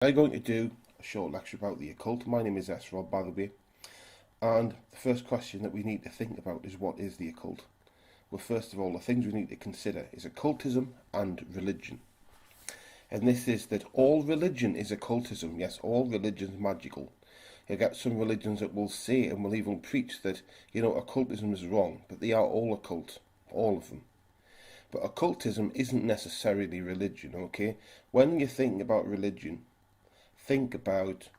I'm going to do a short lecture about the occult. My name is S. Rob, by the way, and the first question that we need to think about is what is the occult? Well, first of all, the things we need to consider is occultism and religion. And this is that all religion is occultism. Yes, all religion is magical. You get some religions that will say and will even preach that, occultism is wrong, but they are all occult, all of them. But occultism isn't necessarily religion, okay? When you're thinking about religion, think about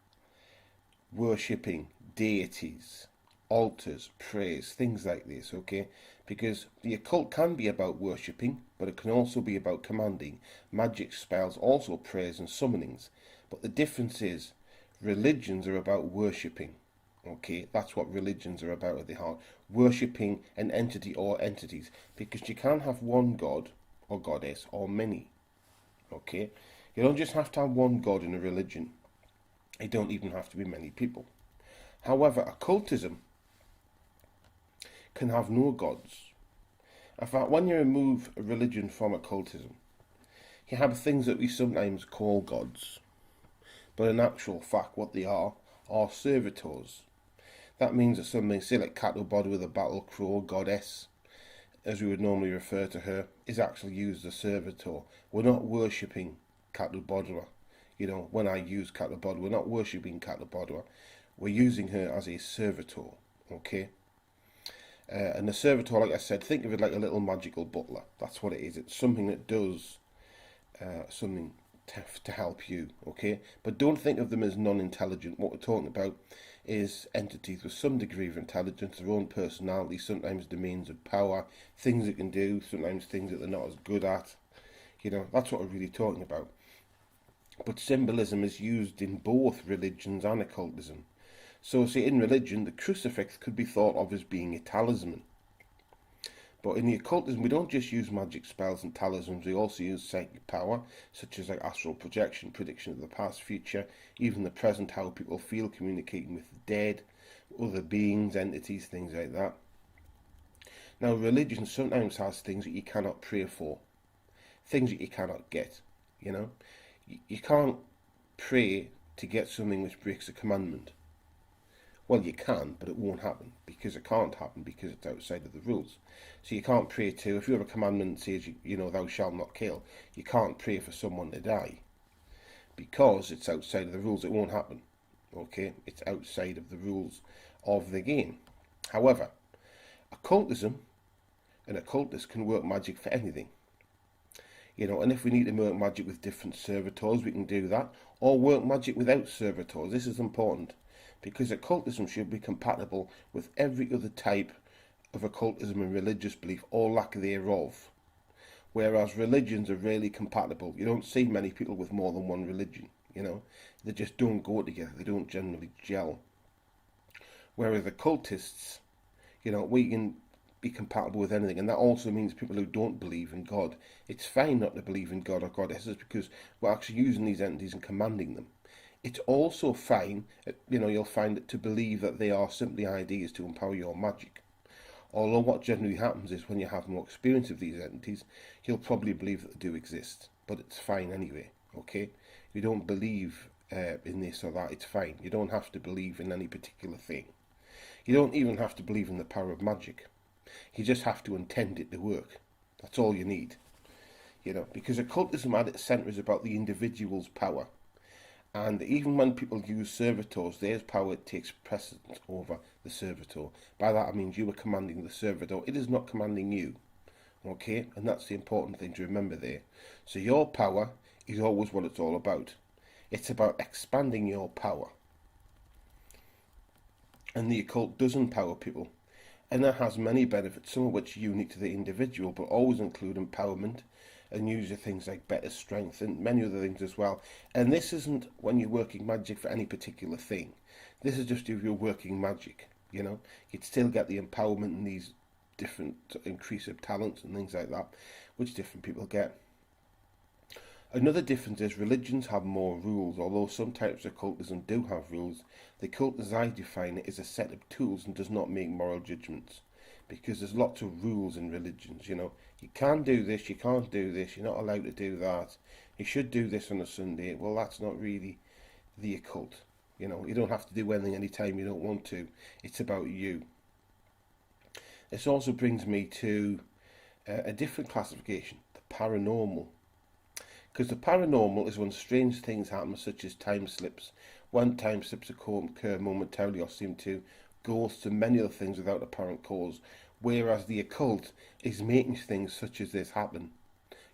worshipping deities, altars, prayers, things like this, okay? Because the occult can be about worshipping, but it can also be about commanding, magic spells, also prayers and summonings. But the difference is, religions are about worshipping, okay? That's what religions are about at the heart. Worshipping an entity or entities, because you can't have one god or goddess or many, okay? You don't just have to have one god in a religion. It don't even have to be many people. However, occultism can have no gods. In fact, when you remove a religion from occultism, you have things that we sometimes call gods, but in actual fact what they are servitors. That means that something, say like Catobod with a battle crow goddess, as we would normally refer to her, is actually used as a servitor. We're not worshipping Catobodra. When I use Catobod, we're not worshipping Catobodra. We're using her as a servitor, okay? And the servitor, like I said, think of it like a little magical butler. That's what it is. It's something that does something to help you, okay? But don't think of them as non-intelligent. What we're talking about is entities with some degree of intelligence, their own personality, sometimes domains of power, things they can do, sometimes things that they're not as good at. That's what we're really talking about. But symbolism is used in both religions and occultism. So, see, in religion, the crucifix could be thought of as being a talisman. But in the occultism, we don't just use magic spells and talismans, we also use psychic power, such as like astral projection, prediction of the past, future, even the present, how people feel, communicating with the dead, other beings, entities, things like that. Now, religion sometimes has things that you cannot pray for, things that you cannot get, You can't pray to get something which breaks a commandment. Well, you can, but it won't happen because it can't happen because it's outside of the rules. So you can't pray to, if you have a commandment that says, thou shalt not kill, you can't pray for someone to die because it's outside of the rules. It won't happen, okay? It's outside of the rules of the game. However, occultism, an occultist can work magic for anything. And if we need to work magic with different servitors, we can do that, or work magic without servitors. This is important because occultism should be compatible with every other type of occultism and religious belief, or lack thereof. Whereas religions are rarely compatible. You don't see many people with more than one religion, They just don't go together. They don't generally gel. Whereas occultists, we can be compatible with anything, and that also means people who don't believe in God. It's fine not to believe in God or goddesses because we're actually using these entities and commanding them. It's also fine, you'll find it to believe that they are simply ideas to empower your magic. Although what generally happens is when you have more experience of these entities, you'll probably believe that they do exist, but it's fine anyway, okay? You don't believe in this or that, it's fine. You don't have to believe in any particular thing. You don't even have to believe in the power of magic. You just have to intend it to work. That's all you need. Because occultism at its centre is about the individual's power. And even when people use servitors, their power takes precedence over the servitor. By that I mean you are commanding the servitor. It is not commanding you. Okay? And that's the important thing to remember there. So your power is always what it's all about. It's about expanding your power. And the occult does empower people. And that has many benefits, some of which are unique to the individual, but always include empowerment and usually things like better strength and many other things as well. And this isn't when you're working magic for any particular thing. This is just if you're working magic, You'd still get the empowerment and these different increase of talents and things like that, which different people get. Another difference is religions have more rules. Although some types of occultism do have rules, the occult as I define it is a set of tools and does not make moral judgments. Because there's lots of rules in religions, You can do this, you can't do this, you're not allowed to do that. You should do this on a Sunday. Well, that's not really the occult. You know, you don't have to do anything anytime you don't want to. It's about you. This also brings me to a different classification, the paranormal. Because the paranormal is when strange things happen, such as time slips. When time slips occur momentarily or seem to, ghosts and many other things without apparent cause. Whereas the occult is making things such as this happen,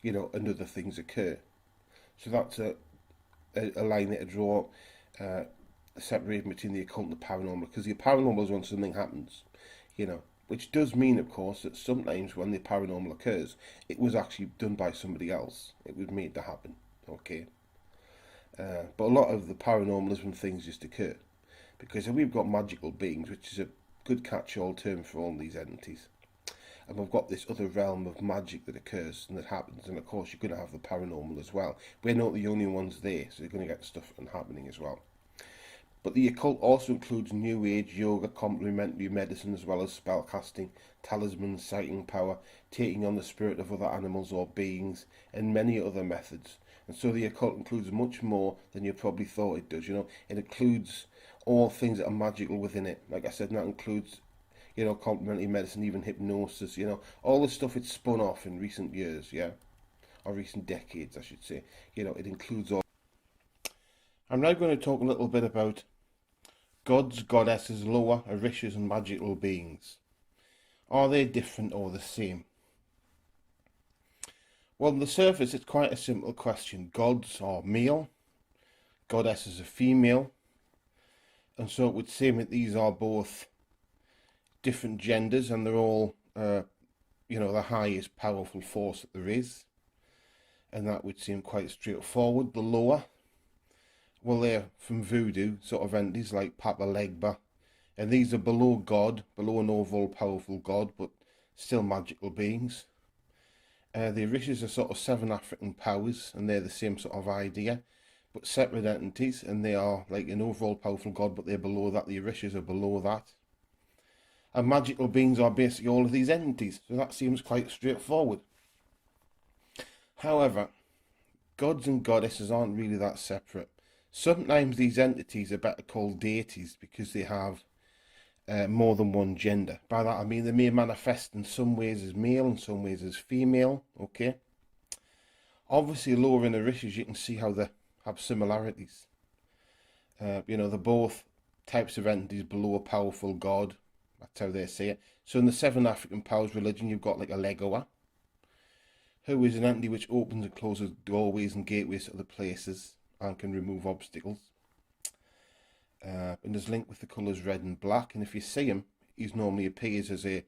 you know, and other things occur. So that's a line that I draw, separating between the occult and the paranormal. Because the paranormal is when something happens, you know, which does mean, of course, that sometimes when the paranormal occurs, it was actually done by somebody else. It was made to happen, okay? But a lot of the paranormal is when things just occur. Because we've got magical beings, which is a good catch-all term for all these entities. And we've got this other realm of magic that occurs and that happens. And of course, you're going to have the paranormal as well. We're not the only ones there, so you're going to get stuff happening as well. But the occult also includes New Age, yoga, complementary medicine, as well as spell casting, talismans, sighting power, taking on the spirit of other animals or beings, and many other methods. And so the occult includes much more than you probably thought it does. You know, it includes all things that are magical within it. Like I said, and that includes, you know, complementary medicine, even hypnosis. You know, all the stuff it's spun off in recent years, yeah, or recent decades, I should say. You know, it includes all. I'm now going to talk a little bit about gods, goddesses, lower, orishas and magical beings. Are they different or the same? Well, on the surface, it's quite a simple question. Gods are male, goddesses are female, and so it would seem that these are both different genders, and they're all, you know, the highest powerful force that there is, and that would seem quite straightforward. The lower, well, they're from voodoo sort of entities like Papa Legba, and these are below God, below an overall powerful God, but still magical beings. The orishas are sort of 7 African powers, and they're the same sort of idea, but separate entities, and they are like an overall powerful God, but they're below that. The orishas are below that. And magical beings are basically all of these entities, so that seems quite straightforward. However, gods and goddesses aren't really that separate. Sometimes these entities are better called deities because they have more than one gender. By that I mean they may manifest in some ways as male, in some ways as female, okay? Obviously, lower in the orishas, you can see how they have similarities. You know, they're both types of entities below a powerful god. That's how they say it. So in the 7 African powers religion, you've got like a Legoa, who is an entity which opens and closes doorways and gateways to other places and can remove obstacles. And is linked with the colours red and black. And if you see him, he normally appears as a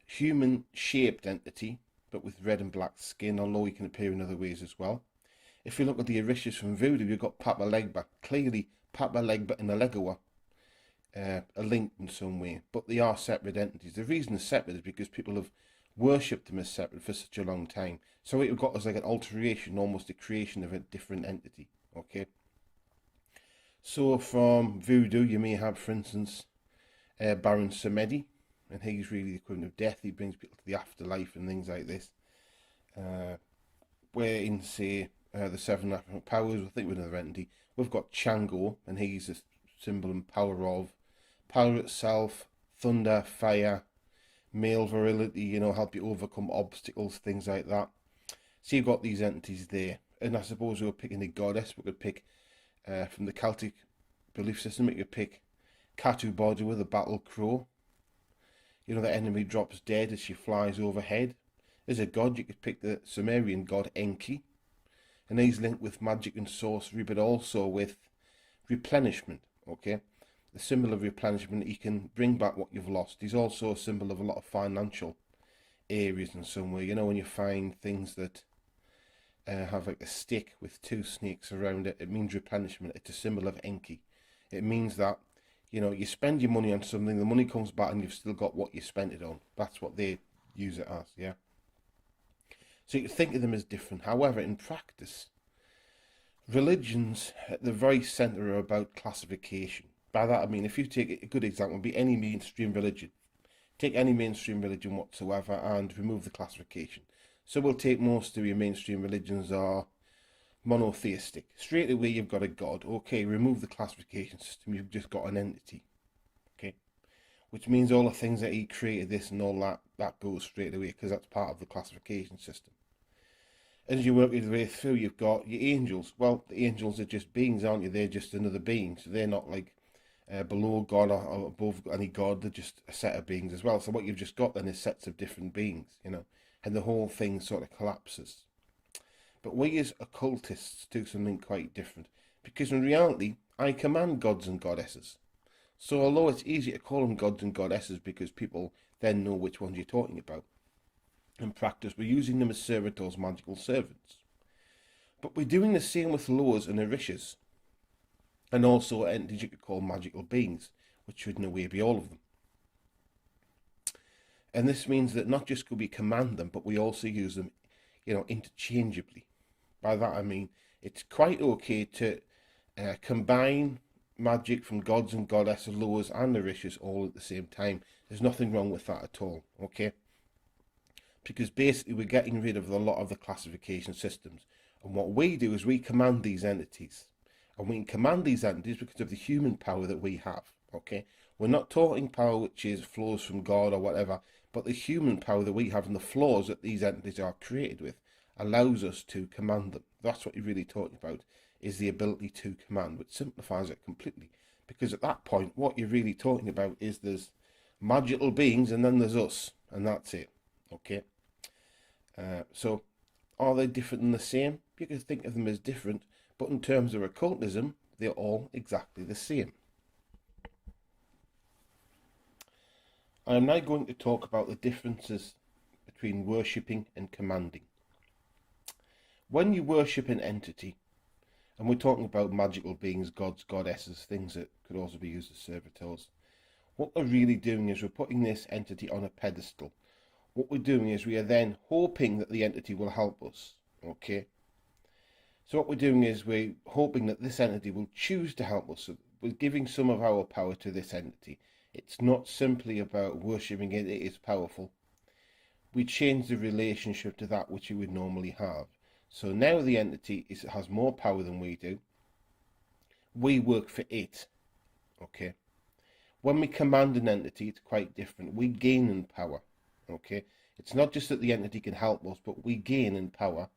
human-shaped entity, but with red and black skin, although he can appear in other ways as well. If you look at the orishas from voodoo, you've got Papa Legba. Clearly, Papa Legba and the Legoa are linked in some way, but they are separate entities. The reason they're separate is because people have worshipped them as separate for such a long time. So it got as like an alteration, almost a creation of a different entity, okay? So from voodoo, you may have, for instance, Baron Samedi, and he's really the equivalent of death. He brings people to the afterlife and things like this. Where in, say, the 7 African powers, I think with another entity, we've got Chango, and he's a symbol and power of power itself, thunder, fire, male virility, you know, help you overcome obstacles, things like that. So you've got these entities there. And I suppose we were picking a goddess. We could pick from the Celtic belief system, we could pick Katu Bordeaux, the battle crow. You know, the enemy drops dead as she flies overhead. As a god, you could pick the Sumerian god Enki. And he's linked with magic and sorcery, but also with replenishment, okay? The symbol of replenishment, he can bring back what you've lost. He's also a symbol of a lot of financial areas in some way. You know, when you find things that have like a stick with 2 snakes around it, it means replenishment. It's a symbol of Enki. It means that, you know, you spend your money on something, the money comes back and you've still got what you spent it on. That's what they use it as, yeah? So you can think of them as different. However, in practice, religions at the very centre are about classification. By that I mean, if you take a good example, would be any mainstream religion. Take any mainstream religion whatsoever and remove the classification. So we'll take most of your mainstream religions are monotheistic. Straight away you've got a God. Okay, remove the classification system, you've just got an entity. Okay, which means all the things that he created, this and all that, that goes straight away because that's part of the classification system. As you work your way through, you've got your angels. Well, the angels are just beings, aren't you? They're just another being, so they're not like below God or above any God. They're just a set of beings as well. So what you've just got then is sets of different beings, you know, and the whole thing sort of collapses. But we as occultists do something quite different, because in reality, I command gods and goddesses. So although it's easy to call them gods and goddesses because people then know which ones you're talking about, in practice we're using them as servitors, magical servants. But we're doing the same with Loas and Orishas, and also entities you could call magical beings, which should in a way be all of them. And this means that not just could we command them, but we also use them, you know, interchangeably. By that I mean it's quite okay to combine magic from gods and goddesses, Loas and Orishas all at the same time. There's nothing wrong with that at all, okay? Because basically we're getting rid of a lot of the classification systems. And what we do is we command these entities. And we can command these entities because of the human power that we have, okay? We're not talking power which flows from God or whatever, but the human power that we have and the flaws that these entities are created with allows us to command them. That's what you're really talking about, is the ability to command, which simplifies it completely. Because at that point, what you're really talking about is there's magical beings and then there's us, and that's it, okay? So are they different and the same? You can think of them as different, but in terms of occultism, they're all exactly the same. I am now going to talk about the differences between worshipping and commanding. When you worship an entity, and we're talking about magical beings, gods, goddesses, things that could also be used as servitors, what we're really doing is we're putting this entity on a pedestal. What we're doing is we are then hoping that the entity will help us, okay? So what we're doing is we're hoping that this entity will choose to help us. So we're giving some of our power to this entity. It's not simply about worshipping it, it is powerful. We change the relationship to that which you would normally have. So now the entity has more power than we do. We work for it, okay? When we command an entity, it's quite different. We gain in power, okay? It's not just that the entity can help us, but we gain in power,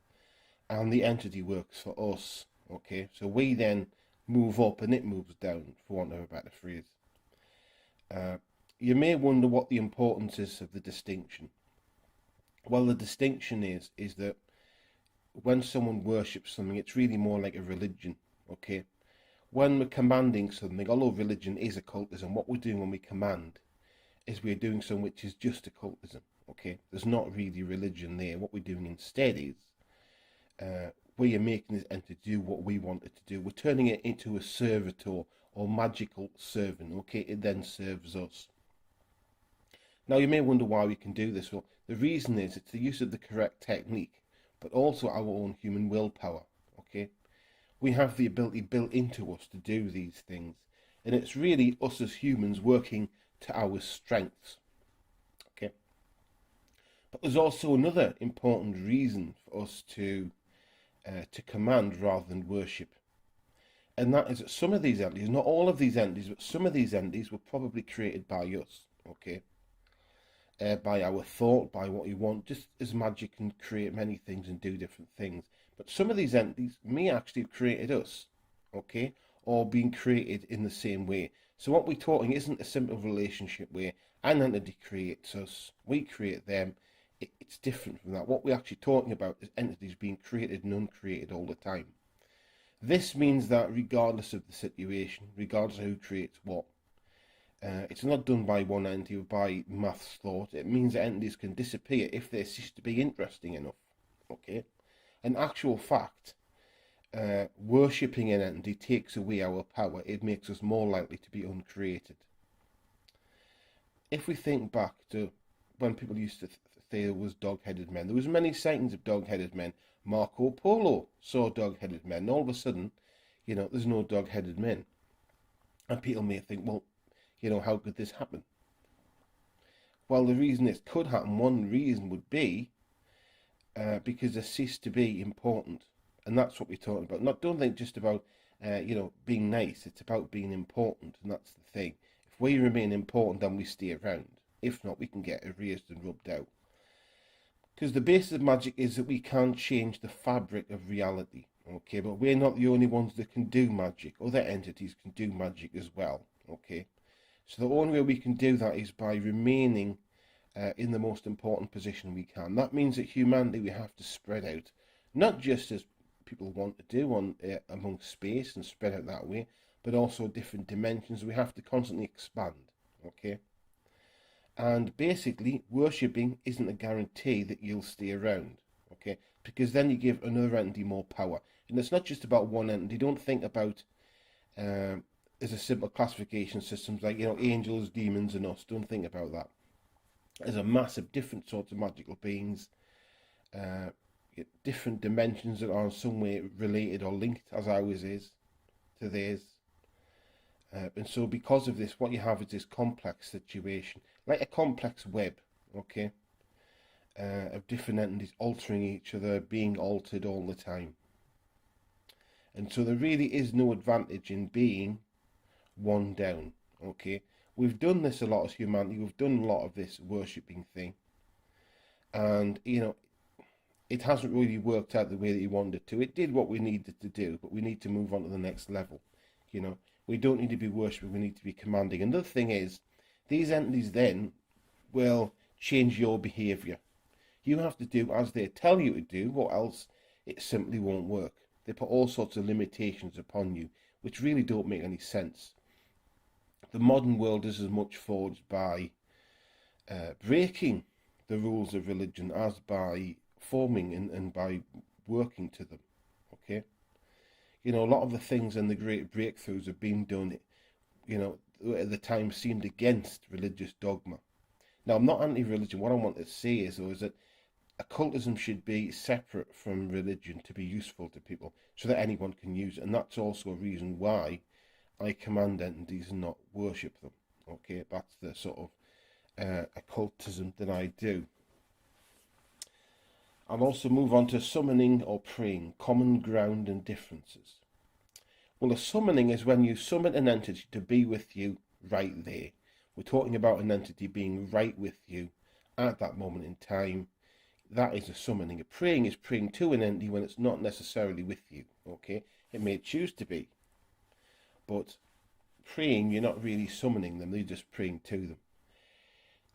and the entity works for us, okay? So we then move up and it moves down, for want of a better phrase. You may wonder what the importance is of the distinction. Well, the distinction is that when someone worships something, it's really more like a religion, okay? When we're commanding something, although religion is occultism, what we're doing when we command is we're doing something which is just occultism, okay? There's not really religion there. What we're doing instead is we are making this entity do what we want it to do. We're turning it into a servitor or magical servant, okay? It then serves us. Now, you may wonder why we can do this. Well, the reason is it's the use of the correct technique, but also our own human willpower, okay? We have the ability built into us to do these things, and it's really us as humans working to our strengths, okay? But there's also another important reason for us to command rather than worship, and that is that some of these entities, not all of these entities, but some of these entities were probably created by us, okay? By our thought, by what we want, just as magic can create many things and do different things. But some of these entities may actually have created us, okay, or being created in the same way. So what we're talking isn't a simple relationship where an entity creates us, we create them. It's different from that. What we're actually talking about is entities being created and uncreated all the time. This means that regardless of the situation, regardless of who creates what, it's not done by one entity or by maths thought. It means that entities can disappear if they cease to be interesting enough, okay? In actual fact, worshipping an entity takes away our power. It makes us more likely to be uncreated. If we think back to when people used to say there was dog-headed men, there was many sightings of dog-headed men. Marco Polo saw dog-headed men, and all of a sudden, you know, there's no dog-headed men. And people may think, well, you know, how could this happen? Well, the reason this could happen, one reason would be because they cease to be important And that's what we're talking about. Not don't think just about being nice. It's about being important, and that's the thing. If we remain important, then we stay around. If not, we can get erased and rubbed out. Because the basis of magic is that we can change the fabric of reality. Okay, but we're not the only ones that can do magic. Other entities can do magic as well. Okay, so the only way we can do that is by remaining in the most important position we can. That means that humanity, we have to spread out, not just as people want to do on among space and spread out that way, but also different dimensions. We have to constantly expand. Okay, and basically, worshipping isn't a guarantee that you'll stay around. Okay, because then you give another entity more power, and it's not just about one entity. Don't think about as a simple classification systems like angels, demons, and us. Don't think about that. There's a massive different sorts of magical beings, different dimensions that are in some way related or linked, as ours is, to theirs. And so because of this, what you have is this complex situation, like a complex web, okay, of different entities altering each other, being altered all the time. And so there really is no advantage in being one down, okay. We've done this a lot as humanity. We've done a lot of this worshipping thing. And, it hasn't really worked out the way that you wanted it to. It did what we needed to do, but we need to move on to the next level. We don't need to be worshipping, we need to be commanding. Another thing is, these entities then will change your behaviour. You have to do as they tell you to do, or else it simply won't work. They put all sorts of limitations upon you, which really don't make any sense. The modern world is as much forged by breaking the rules of religion as by forming and by working to them. Okay, a lot of the things and the great breakthroughs have been done, at the time seemed against religious dogma. Now, I'm not anti-religion. What I want to say is, though, is that occultism should be separate from religion to be useful to people, so that anyone can use it. And that's also a reason why I command entities and not worship them. Okay, that's the sort of occultism that I do. I'll also move on to summoning or praying, common ground and differences. Well, a summoning is when you summon an entity to be with you right there. We're talking about an entity being right with you at that moment in time. That is a summoning. A praying is praying to an entity when it's not necessarily with you. Okay, it may choose to be. But praying, you're not really summoning them, you're just praying to them.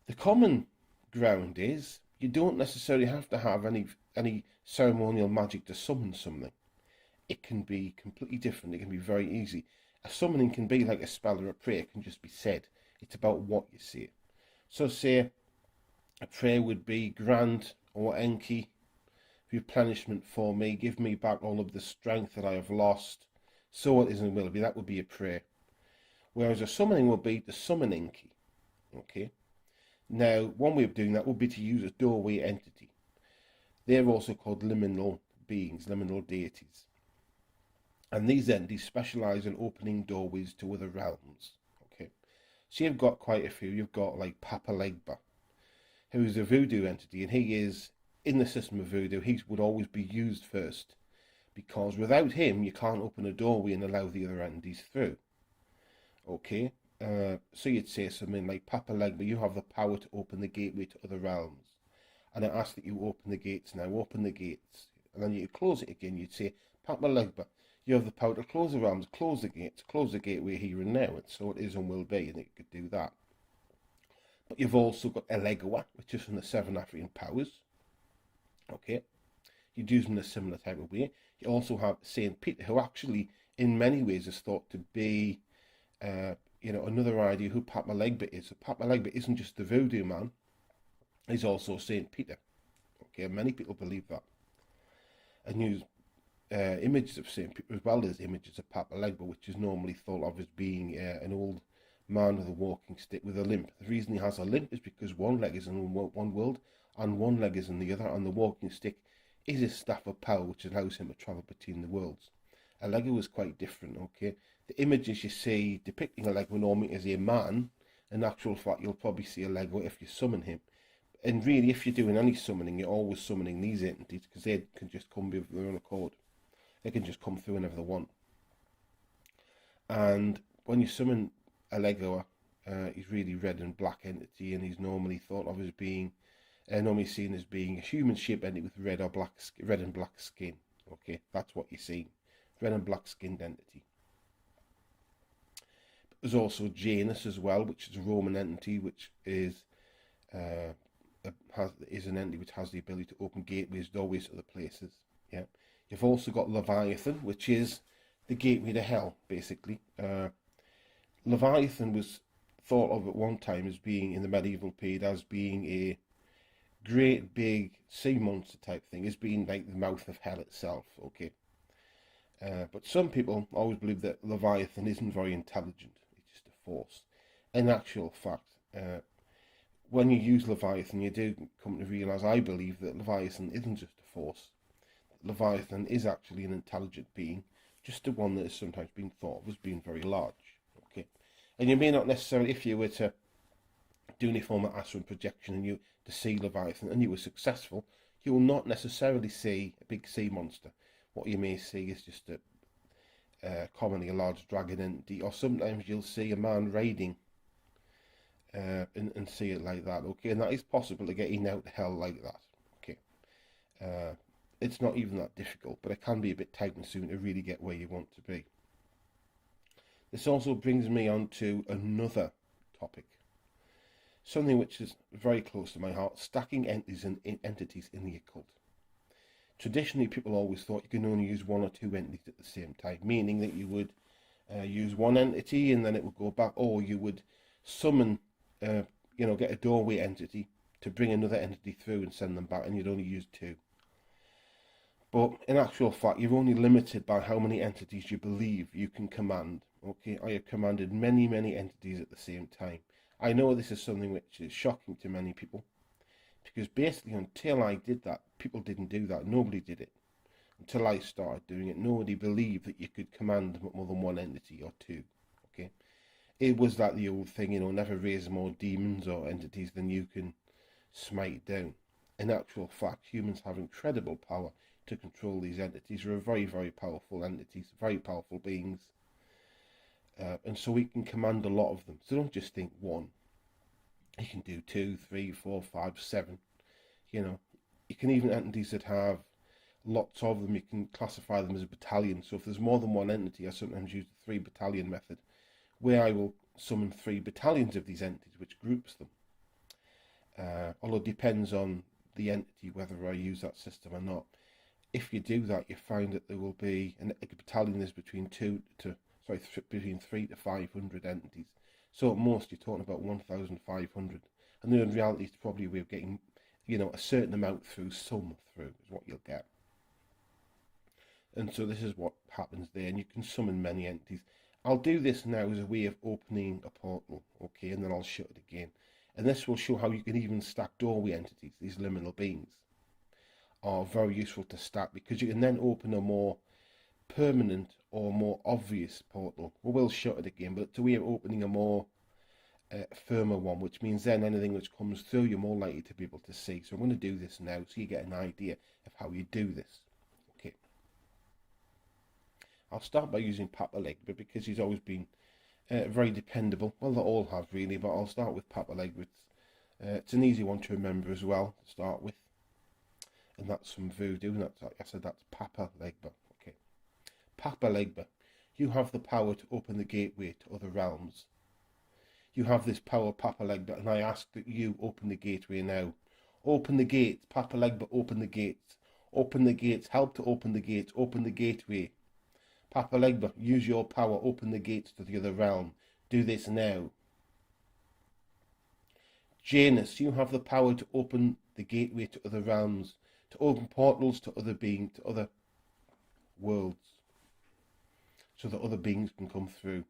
The common ground is you don't necessarily have to have any ceremonial magic to summon something. It can be completely different. It can be very easy. A summoning can be like a spell or a prayer. It can just be said. It's about what you say. So say a prayer would be, grant, or Enki, replenishment for me, give me back all of the strength that I have lost, so it is and will be. That would be a prayer. Whereas a summoning would be to summon Enki. Okay. Now, one way of doing that would be to use a doorway entity. They're also called liminal beings, liminal deities. And these entities specialise in opening doorways to other realms. Okay. So you've got quite a few. You've got like Papa Legba, who is a voodoo entity, and he is, in the system of voodoo, he would always be used first, because without him you can't open a doorway and allow the other entities through. Okay, so you'd say something like, Papa Legba, you have the power to open the gateway to other realms, and I ask that you open the gates now, open the gates. And then you close it again, you'd say, Papa Legba, you have the power to close the realms, close the gates, close the gateway here and now, and so it is and will be, and it could do that. But you've also got Elegawa, which is from the 7 African powers. Okay, you'd use them in a similar type of way. You also have Saint Peter, who actually, in many ways, is thought to be, another idea who Papa Legba is. So Papa Legba isn't just the voodoo man; he's also Saint Peter. Okay, many people believe that, and use images of Saint Peter as well as images of Papa Legba, which is normally thought of as being an old man with a walking stick with a limp. The reason he has a limp is because one leg is in one world and one leg is in the other, and the walking stick is his staff of power, which allows him to travel between the worlds. A Lego was quite different, okay? The images you see depicting a Lego normally as a man. In actual fact, you'll probably see a Lego if you summon him. And really, if you're doing any summoning, you're always summoning these entities, because they can just come with their own accord. They can just come through whenever they want. And when you summon a Legoa, he's really red and black entity, and he's normally thought of as being, normally seen as being a human-shaped entity with red and black skin. Okay, that's what you see, red and black skinned entity. There's also Janus as well, which is a Roman entity, which is an entity which has the ability to open gateways, doorways to other places. Yeah, you've also got Leviathan, which is the gateway to hell, basically. Leviathan was thought of at one time as being, in the medieval period, as being a great big sea monster type thing, as being like the mouth of hell itself. Okay, but some people always believe that Leviathan isn't very intelligent. It's just a force. In actual fact, when you use Leviathan, you do come to realise, I believe, that Leviathan isn't just a force. Leviathan is actually an intelligent being, just the one that has sometimes been thought of as being very large. Okay, and you may not necessarily, if you were to do any form of astral projection and you to see Leviathan and you were successful, you will not necessarily see a big sea monster. What you may see is just commonly a large dragon entity, or sometimes you'll see a man raiding and see it like that. Okay, and that is possible to get in out to hell like that. Okay, it's not even that difficult, but it can be a bit time consuming to really get where you want to be. This also brings me on to another topic, something which is very close to my heart: stacking entities in the occult. Traditionally, people always thought you can only use one or two entities at the same time, meaning that you would use one entity and then it would go back, or you would summon, get a doorway entity to bring another entity through and send them back, and you'd only use two. But in actual fact, you're only limited by how many entities you believe you can command. Okay, I have commanded many, many entities at the same time. I know this is something which is shocking to many people, because basically until I did that, people didn't do that. Nobody did it. Until I started doing it, nobody believed that you could command more than one entity or two. Okay, it was like the old thing, never raise more demons or entities than you can smite down. In actual fact, humans have incredible power to control these entities. They're very, very powerful entities, very powerful beings. And so we can command a lot of them. So don't just think one. You can do 2, 3, 4, 5, 7. You can even entities that have lots of them, you can classify them as a battalion. So if there's more than one entity, I sometimes use the 3 battalion method, where I will summon 3 battalions of these entities, which groups them. Although it depends on the entity whether I use that system or not. If you do that, you find that there will be a battalion is between 3 to 500 entities. So at most you're talking about 1,500, and then in reality it's probably a way of getting, a certain amount through is what you'll get. And so this is what happens there, and you can summon many entities. I'll do this now as a way of opening a portal, okay, and then I'll shut it again. And this will show how you can even stack doorway entities. These liminal beings are very useful to stack, because you can then open a more permanent or more obvious portal. We will shut it again, but it's a way of opening a more firmer one, which means then anything which comes through you're more likely to be able to see. So I'm going to do this now so you get an idea of how you do this. Okay, I'll start by using Papa Legba, because he's always been very dependable. Well, they all have really, but I'll start with Papa Legba. It's an easy one to remember as well to start with, and that's from voodoo, and that's Papa Legba. Okay, Papa Legba, you have the power to open the gateway to other realms. You have this power, Papa Legba, and I ask that you open the gateway now. Open the gates, Papa Legba, open the gates. Open the gates, help to open the gates, open the gateway. Papa Legba, use your power, open the gates to the other realm. Do this now. Janus, you have the power to open the gateway to other realms, to open portals to other beings, to other worlds, so that other beings can come through.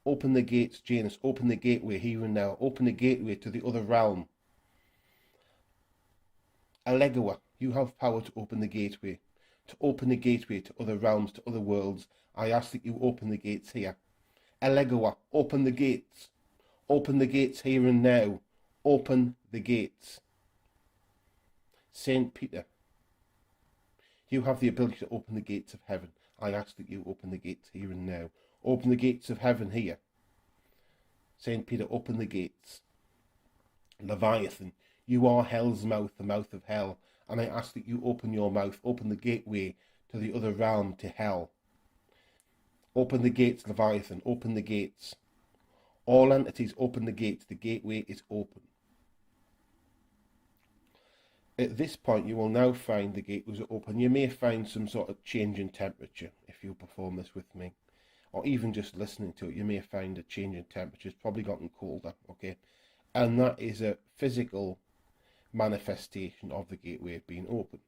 Open the gates, Janus, open the gateway here and now. Open the gateway to the other realm. Allegawa, you have power to open the gateway. To open the gateway to other realms, to other worlds. I ask that you open the gates here. Allegawa, open the gates. Open the gates here and now. Open the gates. Saint Peter, you have the ability to open the gates of heaven. I ask that you open the gates here and now. Open the gates of heaven here. St. Peter, open the gates. Leviathan, you are hell's mouth, the mouth of hell, and I ask that you open your mouth, open the gateway to the other realm, to hell. Open the gates, Leviathan, open the gates. All entities, open the gates, the gateway is open. At this point, you will now find the gateways are open. You may find some sort of change in temperature if you perform this with me, or even just listening to it. You may find a change in temperature. It's probably gotten colder, okay? And that is a physical manifestation of the gateway being open.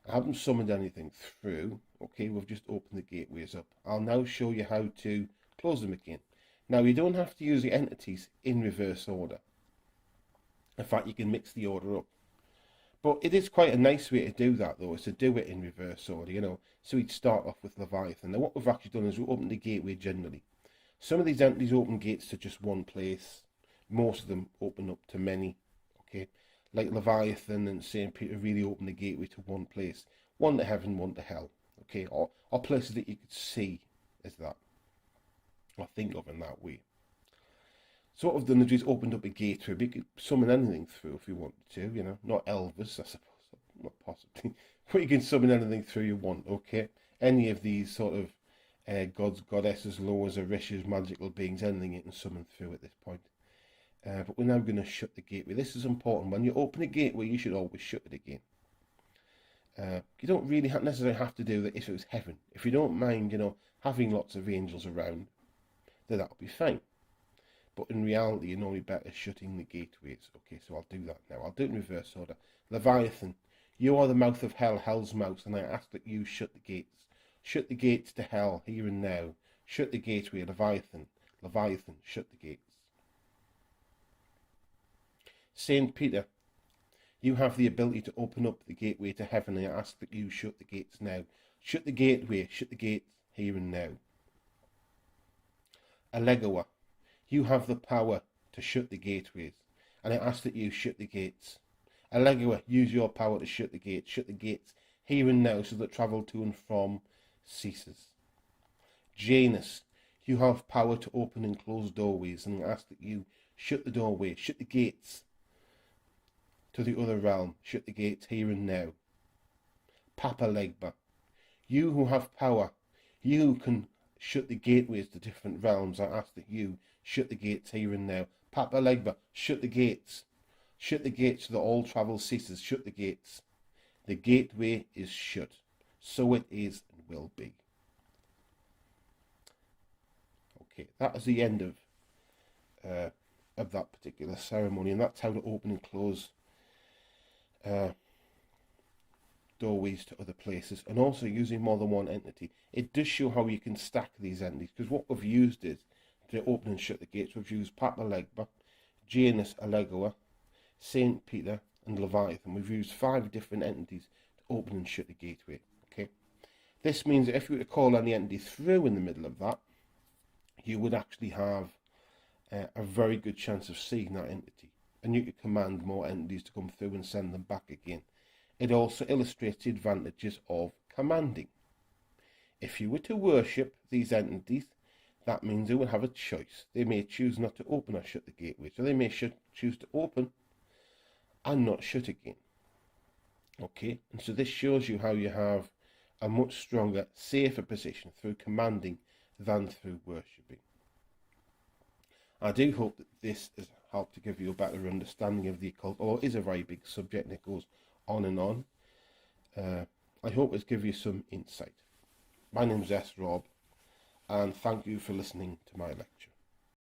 I haven't summoned anything through, okay? We've just opened the gateways up. I'll now show you how to close them again. Now, you don't have to use the entities in reverse order. In fact, you can mix the order up. But it is quite a nice way to do that, though, is to do it in reverse order, you know. So we'd start off with Leviathan. Now, what we've actually done is we opened the gateway generally. Some of these entities open gates to just one place. Most of them open up to many, okay. Like Leviathan and St. Peter really open the gateway to one place. One to heaven, one to hell, okay. Or places that you could see as that, or think of in that way. So what we've done is we've opened up a gateway. We could summon anything through if you wanted to, you know. Not Elvis, I suppose, not possibly. But you can summon anything through you want, okay. Any of these sort of gods, goddesses, lords, orishas, magical beings, anything you can summon through at this point. But we're now going to shut the gateway. This is important. When you open a gateway, you should always shut it again. You don't really necessarily have to do that if it was heaven. If you don't mind, you know, having lots of angels around, then that'll be fine. But in reality, you're normally better shutting the gateways. Okay, so I'll do that now. I'll do it in reverse order. Leviathan, you are the mouth of hell, hell's mouth, and I ask that you shut the gates. Shut the gates to hell, here and now. Shut the gateway, Leviathan. Leviathan, shut the gates. St. Peter, you have the ability to open up the gateway to heaven, and I ask that you shut the gates now. Shut the gateway, shut the gates, here and now. Allegoa, you have the power to shut the gateways, and I ask that you shut the gates. Allegoa, use your power to shut the gates here and now, so that travel to and from ceases. Janus, you have power to open and close doorways, and I ask that you shut the doorway, shut the gates to the other realm, shut the gates here and now. Papa Legba, you who have power, you who can shut the gateways to different realms, I ask that you shut the gates here and now. Papa Legba, shut the gates. Shut the gates so that all travel ceases. Shut the gates. The gateway is shut. So it is and will be. Okay, that is the end of that particular ceremony, and that's how to open and close doorways to other places, and also using more than one entity. It does show how you can stack these entities, because what we've used is to open and shut the gates. We've used Papa Legba, Janus Allegoa, St. Peter, and Leviathan. We've used 5 different entities to open and shut the gateway. Okay, this means that if you were to call any entity through in the middle of that, you would actually have a very good chance of seeing that entity, and you could command more entities to come through and send them back again. It also illustrates the advantages of commanding. If you were to worship these entities, that means they will have a choice. They may choose not to open or shut the gateway, so they may choose to open and not shut again. Okay, and so this shows you how you have a much stronger, safer position through commanding than through worshipping. I do hope that this has helped to give you a better understanding of the occult, although it is a very big subject and it goes on and on. I hope it's given you some insight. My name's S. Rob, and thank you for listening to my lecture.